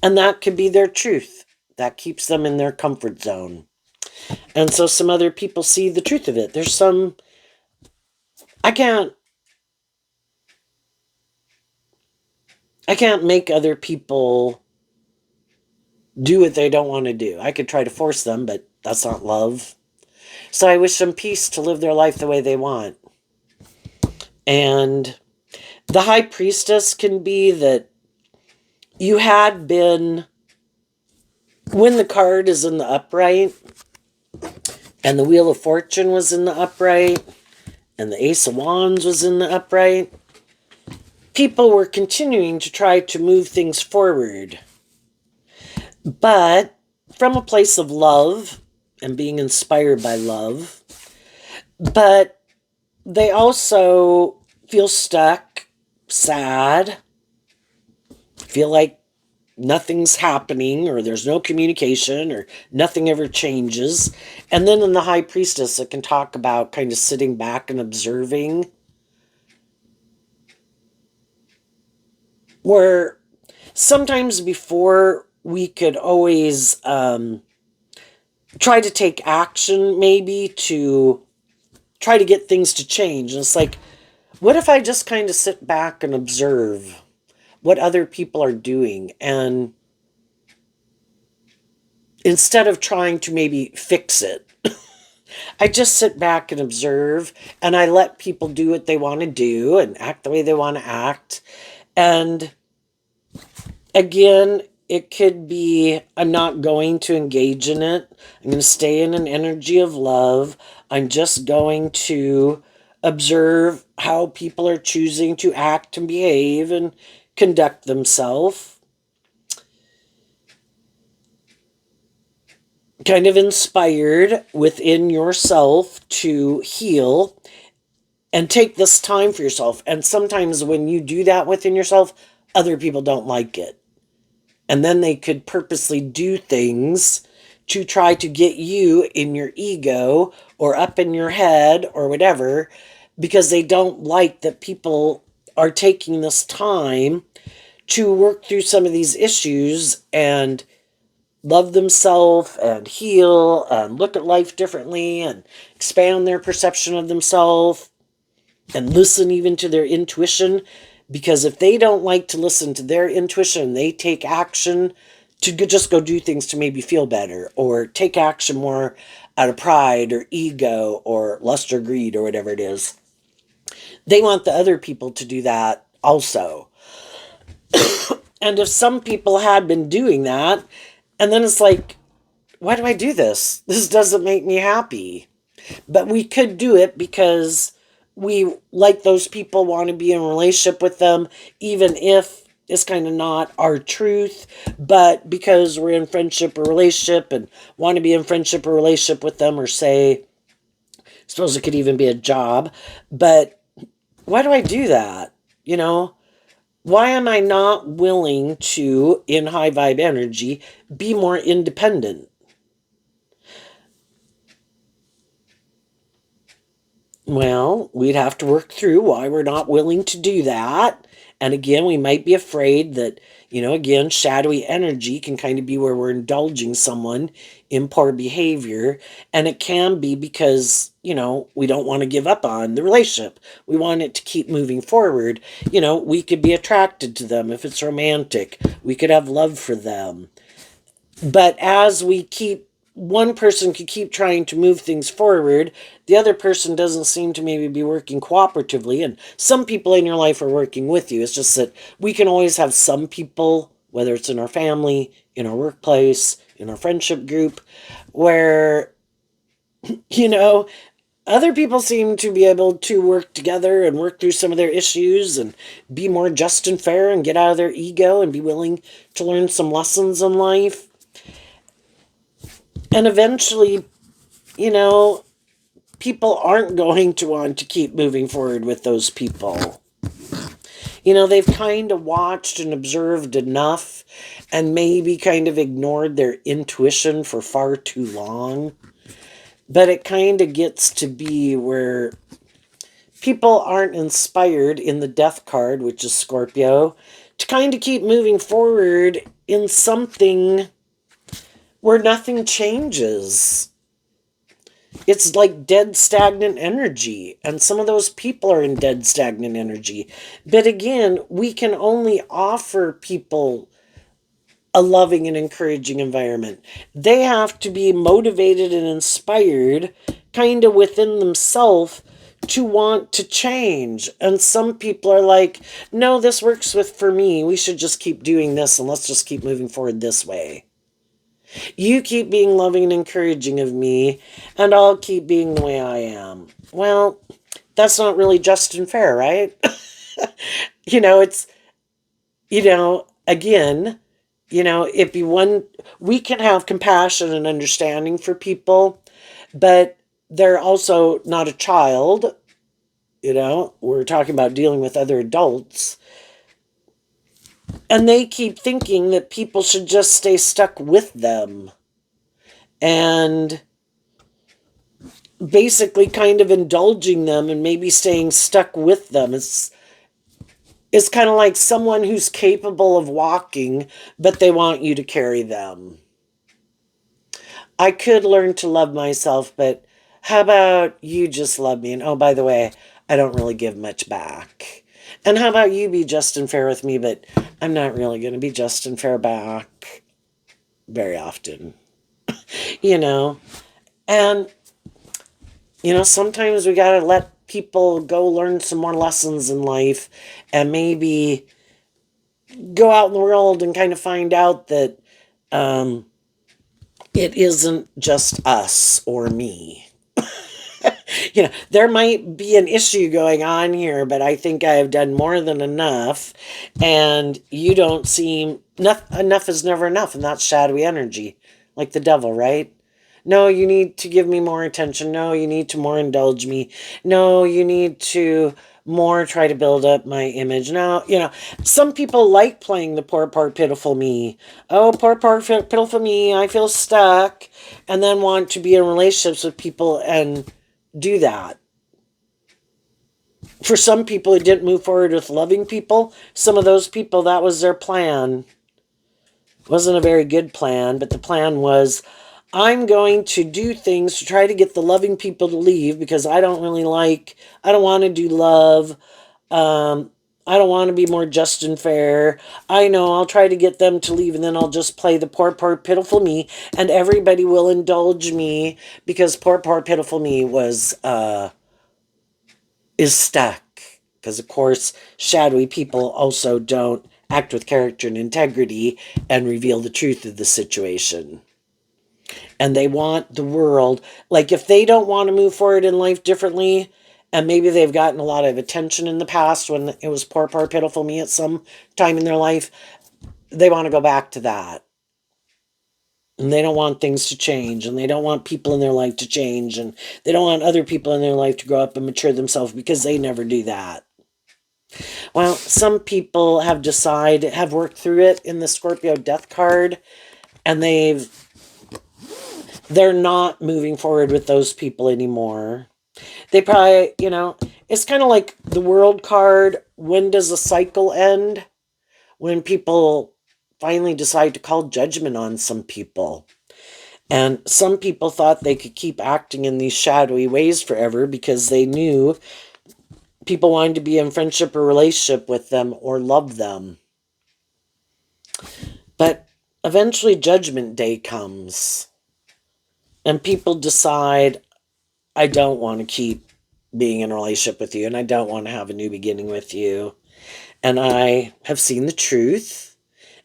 And that could be their truth. That keeps them in their comfort zone. And so some other people see the truth of it. There's some, I can't make other people do what they don't want to do. I could try to force them, but that's not love. So I wish them peace to live their life the way they want. And the High Priestess can be that you had been, when the card is in the upright, and the Wheel of Fortune was in the upright, and the Ace of Wands was in the upright, people were continuing to try to move things forward. But from a place of love and being inspired by love. But they also feel stuck, sad, feel like nothing's happening, or there's no communication, or nothing ever changes. And then in the High Priestess, it can talk about kind of sitting back and observing, where sometimes before we could always try to take action, maybe to try to get things to change. And it's like, what if I just kind of sit back and observe what other people are doing? And instead of trying to maybe fix it, I just sit back and observe, and I let people do what they want to do and act the way they want to act. And again, it could be I'm not going to engage in it. I'm going to stay in an energy of love. I'm just going to observe how people are choosing to act and behave and conduct themselves. Kind of inspired within yourself to heal and take this time for yourself. And sometimes when you do that within yourself, other people don't like it. And then they could purposely do things to try to get you in your ego or up in your head or whatever, because they don't like that people are taking this time to work through some of these issues and love themselves and heal and look at life differently and expand their perception of themselves and listen even to their intuition. Because if they don't like to listen to their intuition, they take action to just go do things to maybe feel better, or take action more out of pride or ego or lust or greed or whatever it is. They want the other people to do that also. And if some people had been doing that, and then it's like, why do I do this? This doesn't make me happy. But we could do it because we, like those people, want to be in a relationship with them, even if it's kind of not our truth, but because we're in friendship or relationship and want to be in friendship or relationship with them, or say, I suppose it could even be a job. But why do I do that? You know, why am I not willing to, in high vibe energy, be more independent? Well, we'd have to work through why we're not willing to do that. And again, we might be afraid that, again, shadowy energy can kind of be where we're indulging someone in poor behavior. And it can be because, we don't want to give up on the relationship. We want it to keep moving forward. We could be attracted to them if it's romantic. We could have love for them. But as we keep, one person could keep trying to move things forward, the other person doesn't seem to maybe be working cooperatively. And some people in your life are working with you. It's just that we can always have some people, whether it's in our family, in our workplace, in our friendship group, where, you know, other people seem to be able to work together and work through some of their issues and be more just and fair and get out of their ego and be willing to learn some lessons in life. And eventually, you know, people aren't going to want to keep moving forward with those people. They've kind of watched and observed enough and maybe kind of ignored their intuition for far too long. But it kind of gets to be where people aren't inspired in the death card, which is Scorpio, to kind of keep moving forward in something where nothing changes. It's like dead, stagnant energy. And some of those people are in dead, stagnant energy. But again, we can only offer people a loving and encouraging environment. They have to be motivated and inspired kind of within themselves to want to change. And some people are like, no, this works for me. We should just keep doing this and let's just keep moving forward this way. You keep being loving and encouraging of me, and I'll keep being the way I am. Well, that's not really just and fair, right? It's, again, it'd be one, we can have compassion and understanding for people, but they're also not a child. We're talking about dealing with other adults. And they keep thinking that people should just stay stuck with them. And basically kind of indulging them and maybe staying stuck with them. It's kind of like someone who's capable of walking, but they want you to carry them. I could learn to love myself, but how about you just love me? And oh, by the way, I don't really give much back. And how about you be just and fair with me, but I'm not really going to be just and fair back very often. you know. And, sometimes we got to let people go learn some more lessons in life and maybe go out in the world and kind of find out that um, it isn't just us or me. There might be an issue going on here, but I think I have done more than enough. And you don't seem, enough is never enough. And that's shadowy energy, like the devil, right? No, you need to give me more attention. No, you need to more indulge me. No, you need to more try to build up my image. Now, some people like playing the poor, pitiful me. Oh, poor, pitiful me. I feel stuck. And then want to be in relationships with people and do that. For some people, it didn't move forward with loving people. Some of those people, that was their plan. It wasn't a very good plan, but the plan was, I'm going to do things to try to get the loving people to leave because I don't want to do love. Um, I don't want to be more just and fair. I know I'll try to get them to leave and then I'll just play the poor, pitiful me and everybody will indulge me because poor, pitiful me is stuck. Because, of course, shadowy people also don't act with character and integrity and reveal the truth of the situation. And they want the world, like if they don't want to move forward in life differently, and maybe they've gotten a lot of attention in the past when it was poor, pitiful me at some time in their life, they want to go back to that. And they don't want things to change, and they don't want people in their life to change, and they don't want other people in their life to grow up and mature themselves because they never do that. Well, some people have worked through it in the Scorpio death card, and they're not moving forward with those people anymore. They probably, it's kind of like the world card. When does a cycle end? When people finally decide to call judgment on some people. And some people thought they could keep acting in these shadowy ways forever because they knew people wanted to be in friendship or relationship with them or love them. But eventually judgment day comes and people decide, I don't want to keep being in a relationship with you and I don't want to have a new beginning with you. And I have seen the truth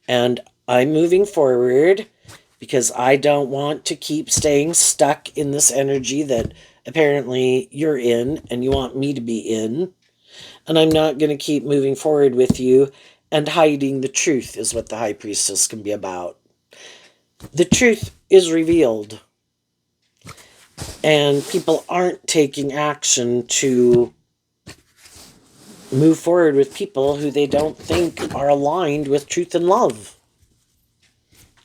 and I'm moving forward because I don't want to keep staying stuck in this energy that apparently you're in and you want me to be in. And I'm not going to keep moving forward with you and hiding the truth is what the high priestess can be about. The truth is revealed and people aren't taking action to move forward with people who they don't think are aligned with truth and love.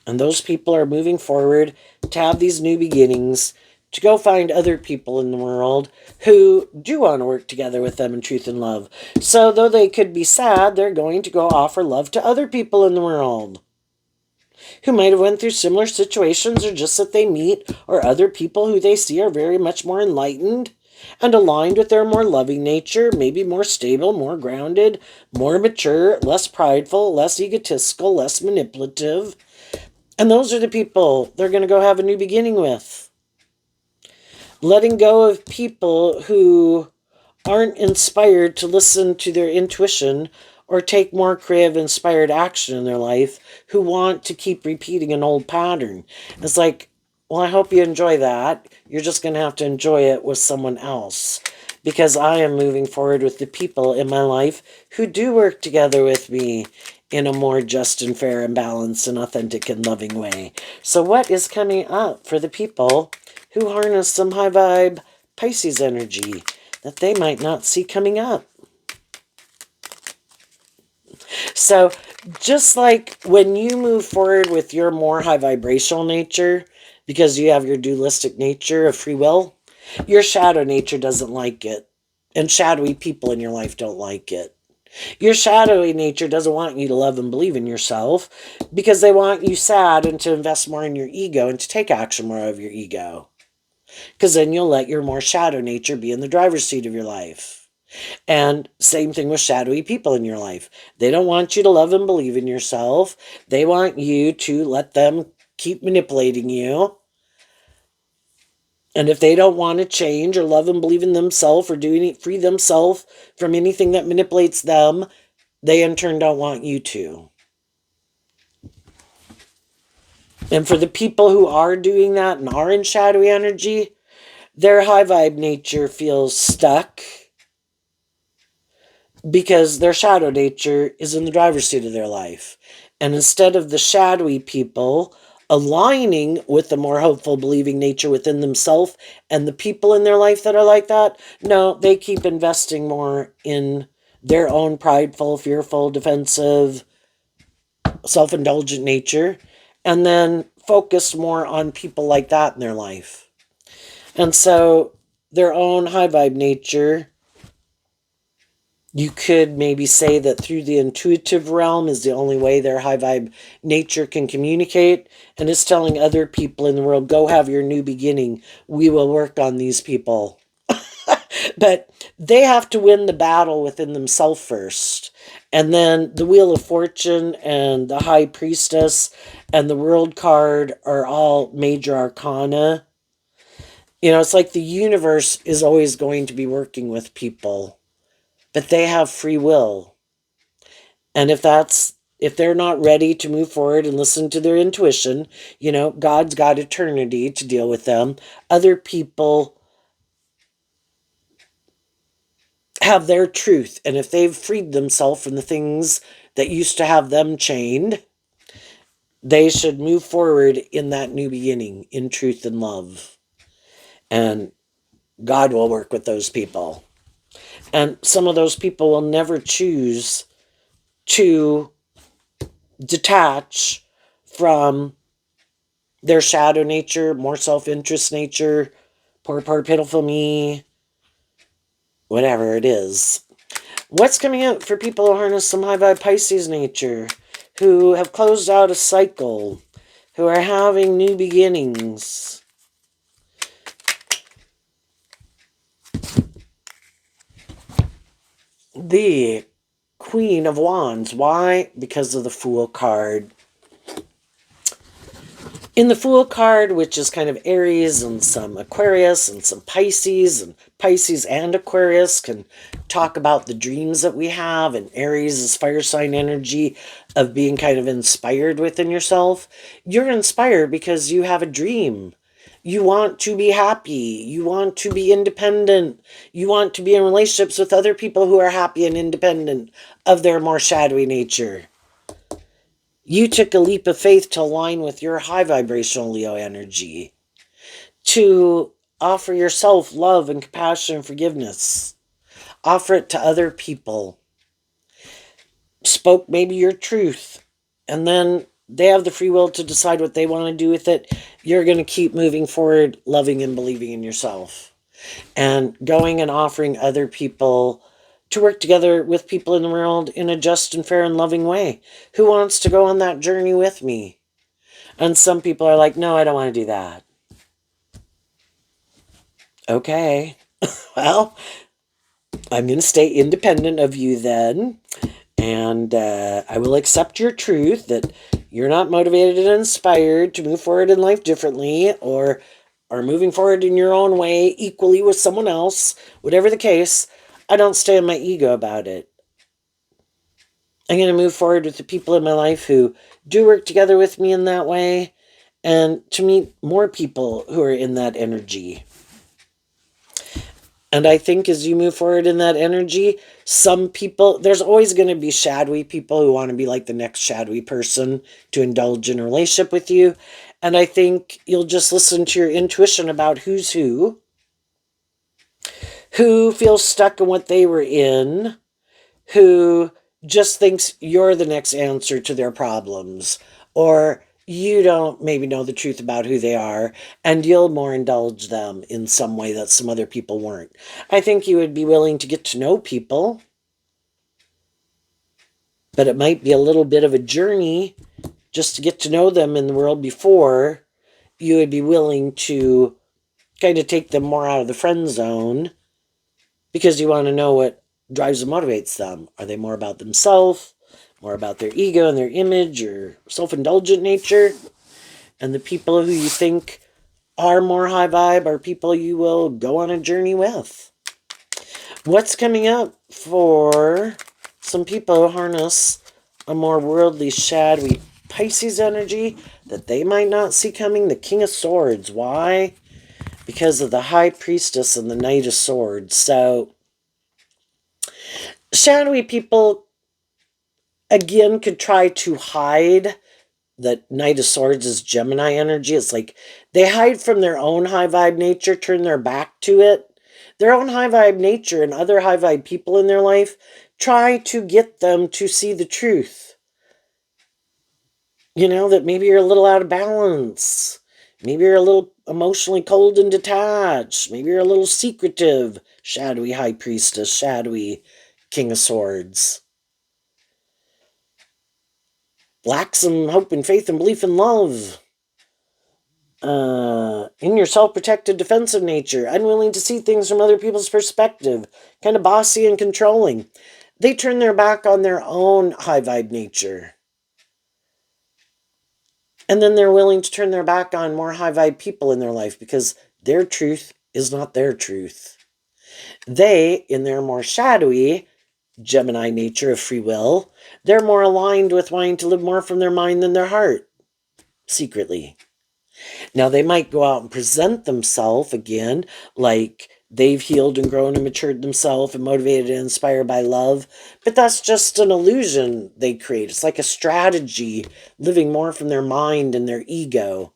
And those people are moving forward to have these new beginnings, to go find other people in the world who do want to work together with them in truth and love. So though they could be sad, they're going to go offer love to other people in the world who might have went through similar situations or just that they meet or other people who they see are very much more enlightened and aligned with their more loving nature, maybe more stable, more grounded, more mature, less prideful, less egotistical, less manipulative. And those are the people they're going to go have a new beginning with. Letting go of people who aren't inspired to listen to their intuition or take more creative, inspired action in their life, who want to keep repeating an old pattern. It's like, well, I hope you enjoy that. You're just going to have to enjoy it with someone else. Because I am moving forward with the people in my life who do work together with me in a more just and fair and balanced and authentic and loving way. So what is coming up for the people who harness some high vibe Pisces energy that they might not see coming up? So just like when you move forward with your more high vibrational nature, because you have your dualistic nature of free will, your shadow nature doesn't like it. And shadowy people in your life don't like it. Your shadowy nature doesn't want you to love and believe in yourself because they want you sad and to invest more in your ego and to take action more of your ego. Because then you'll let your more shadow nature be in the driver's seat of your life. And same thing with shadowy people in your life. They don't want you to love and believe in yourself. They want you to let them keep manipulating you And if they don't want to change or love and believe in themselves or free themselves from anything that manipulates them, they in turn don't want you to. And for the people who are doing that and are in shadowy energy, their high vibe nature feels stuck because their shadow nature is in the driver's seat of their life. And instead of the shadowy people aligning with the more hopeful, believing nature within themselves and the people in their life that are like that, no, they keep investing more in their own prideful, fearful, defensive, self-indulgent nature, and then focus more on people like that in their life. And so their own high vibe nature, you could maybe say that through the intuitive realm is the only way their high vibe nature can communicate, and it's telling other people in the world, go have your new beginning. We will work on these people. But they have to win the battle within themselves first. And then the Wheel of Fortune and the High Priestess and the World card are all major arcana. You know, it's like the universe is always going to be working with people, but they have free will. And if they're not ready to move forward and listen to their intuition, you know, God's got eternity to deal with them. Other people have their truth. And if they've freed themselves from the things that used to have them chained, they should move forward in that new beginning, in truth and love. And God will work with those people. And some of those people will never choose to detach from their shadow nature, more self-interest nature, poor, pitiful me, whatever it is. What's coming out for people who harness some high vibe Pisces nature, who have closed out a cycle, who are having new beginnings? The Queen of Wands. Why? Because of the Fool card. In the Fool card, which is kind of Aries and some Aquarius and some Pisces, and Pisces and Aquarius can talk about the dreams that we have, and Aries is fire sign energy of being kind of inspired within yourself. You're inspired because you have a dream. You want to be happy. You want to be independent. You want to be in relationships with other people who are happy and independent of their more shadowy nature. You took a leap of faith to align with your high vibrational Leo energy, to offer yourself love and compassion and forgiveness. Offer it to other people. Spoke maybe your truth, and then they have the free will to decide what they want to do with it. You're going to keep moving forward, loving and believing in yourself, and going and offering other people to work together with people in the world in a just and fair and loving way. Who wants to go on that journey with me? And some people are like, no, I don't want to do that. Okay, well, I'm going to stay independent of you then. And I will accept your truth that you're not motivated and inspired to move forward in life differently, or are moving forward in your own way equally with someone else. Whatever the case, I don't stay in my ego about it. I'm going to move forward with the people in my life who do work together with me in that way, and to meet more people who are in that energy. And I think as you move forward in that energy, some people, there's always going to be shadowy people who want to be like the next shadowy person to indulge in a relationship with you. And I think you'll just listen to your intuition about who's who feels stuck in what they were in, who just thinks you're the next answer to their problems, or you don't maybe know the truth about who they are, and you'll more indulge them in some way that some other people weren't. I think you would be willing to get to know people, but it might be a little bit of a journey just to get to know them in the world before you would be willing to kind of take them more out of the friend zone, because you want to know what drives and motivates them. Are they more about themselves, more about their ego and their image, or self-indulgent nature? And the people who you think are more high vibe are people you will go on a journey with. What's coming up for some people who harness a more worldly, shadowy Pisces energy that they might not see coming? The King of Swords. Why? Because of the High Priestess and the Knight of Swords. So, shadowy people, again, could try to hide. The Knight of Swords is Gemini energy. It's like they hide from their own high vibe nature, turn their back to it. Their own high vibe nature and other high vibe people in their life try to get them to see the truth. You know, that maybe you're a little out of balance. Maybe you're a little emotionally cold and detached. Maybe you're a little secretive. Shadowy High Priestess, shadowy King of Swords. Lack some hope and faith and belief and love. In your self-protected defensive nature, unwilling to see things from other people's perspective, kind of bossy and controlling. They turn their back on their own high vibe nature. And then they're willing to turn their back on more high vibe people in their life because their truth is not their truth. They, in their more shadowy Gemini nature of free will, they're more aligned with wanting to live more from their mind than their heart, secretly. Now, they might go out and present themselves again like they've healed and grown and matured themselves and motivated and inspired by love, but that's just an illusion they create. It's like a strategy, living more from their mind and their ego.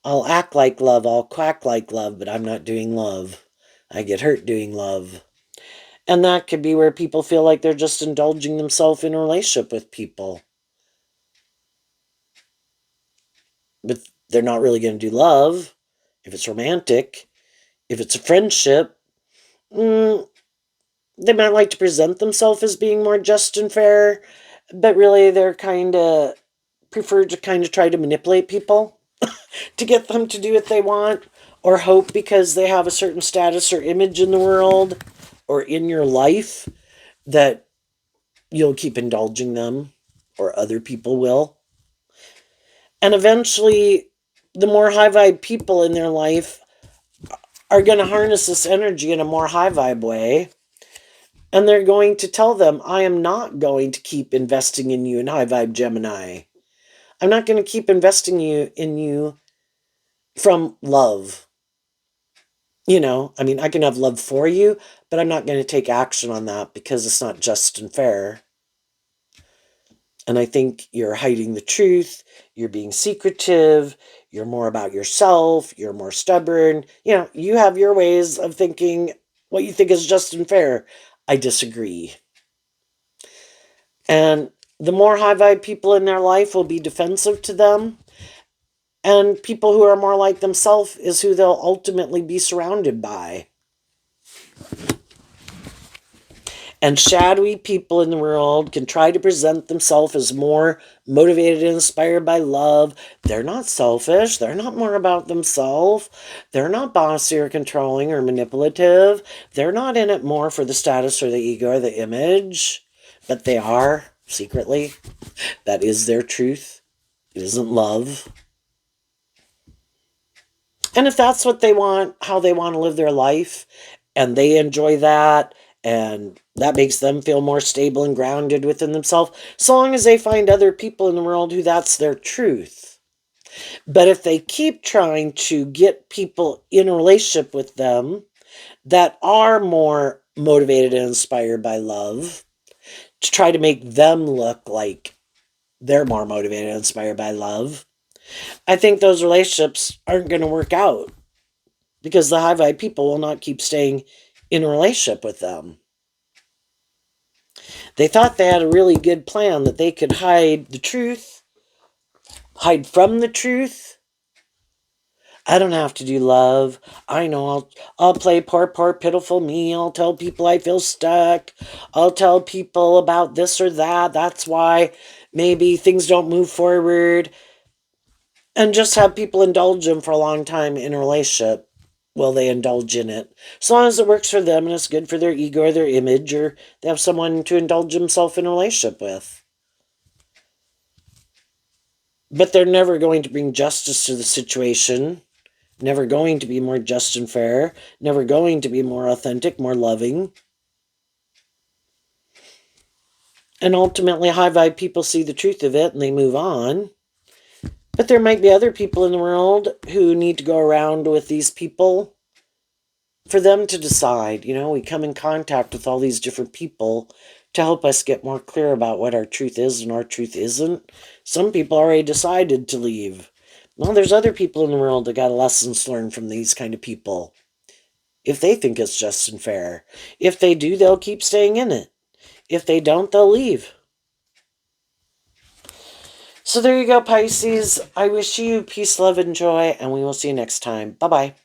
I'll act like love, I'll quack like love, but I'm not doing love. I get hurt doing love. And that could be where people feel like they're just indulging themselves in a relationship with people. But they're not really going to do love if it's romantic. If it's a friendship, they might like to present themselves as being more just and fair, but really they're kind of prefer to kind of try to manipulate people to get them to do what they want, or hope because they have a certain status or image in the world or in your life that you'll keep indulging them or other people will. And eventually, the more high vibe people in their life are going to harness this energy in a more high vibe way. And they're going to tell them, I am not going to keep investing in you in high vibe Gemini. I'm not going to keep investing in you from love. You know, I mean, I can have love for you, but I'm not going to take action on that because it's not just and fair. And I think you're hiding the truth. You're being secretive. You're more about yourself. You're more stubborn. You know, you have your ways of thinking what you think is just and fair. I disagree. And the more high vibe people in their life will be defensive to them. And people who are more like themselves is who they'll ultimately be surrounded by. And shadowy people in the world can try to present themselves as more motivated and inspired by love. They're not selfish. They're not more about themselves. They're not bossy or controlling or manipulative. They're not in it more for the status or the ego or the image. But they are, secretly. That is their truth. It isn't love. And if that's what they want, how they want to live their life, and they enjoy that, and that makes them feel more stable and grounded within themselves, so long as they find other people in the world who that's their truth. But if they keep trying to get people in a relationship with them that are more motivated and inspired by love, to try to make them look like they're more motivated and inspired by love, I think those relationships aren't going to work out. Because the high vibe people will not keep staying in a relationship with them. They thought they had a really good plan that they could hide the truth, hide from the truth. I don't have to do love. I know I'll play poor pitiful me. I'll tell people I feel stuck. I'll tell people about this or that. That's why maybe things don't move forward. And just have people indulge them for a long time in a relationship. Well, they indulge in it. As long as it works for them and it's good for their ego or their image, or they have someone to indulge themselves in a relationship with. But they're never going to bring justice to the situation. never going to be more just and fair, never going to be more authentic, more loving. And ultimately, high vibe people see the truth of it and they move on. But there might be other people in the world who need to go around with these people for them to decide. We come in contact with all these different people to help us get more clear about what our truth is and our truth isn't. Some people already decided to leave. Well, there's other people in the world that got lessons learned from these kind of people. If they think it's just and fair. If they do, they'll keep staying in it. If they don't, they'll leave. So there you go, Pisces. I wish you peace, love, and joy, and we will see you next time. Bye-bye.